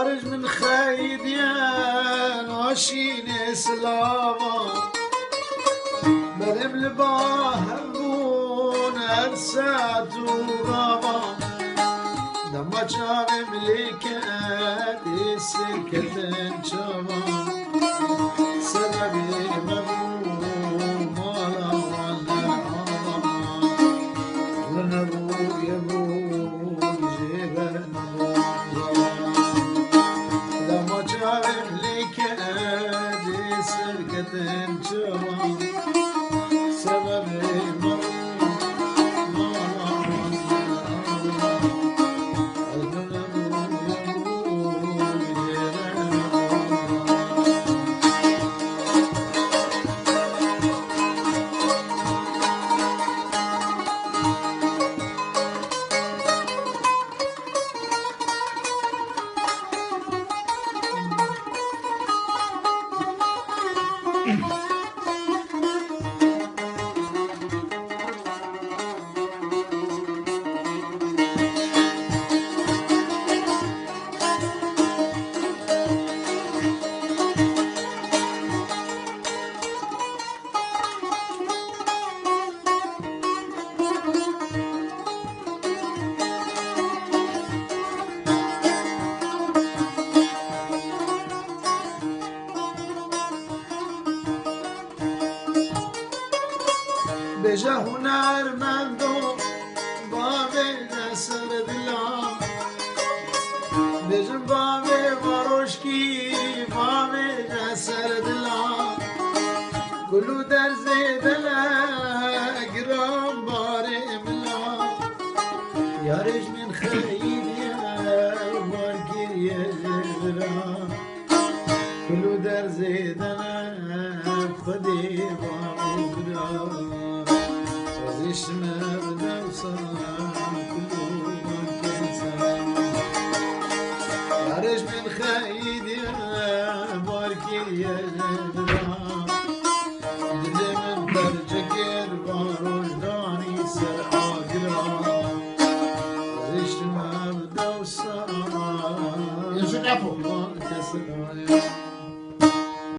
خارج من خيد يا ناشين سلاما برم لباهبون ارسات وغابا دما چارم لیکت سرکتن چاما سببی مبو مالا والا لنبو يبو جيبن دما چارم لیکت سرکتن چاما سببی مبو بجا هنرمندو بابه نصر دلم بجا بابه واروشکی بابه نصر دلم گلو در زیدله گرام باره ملا یارش من خیلیه وار گریه برام گلو در زیدله خودی بابه برام اسمه بدم صلاة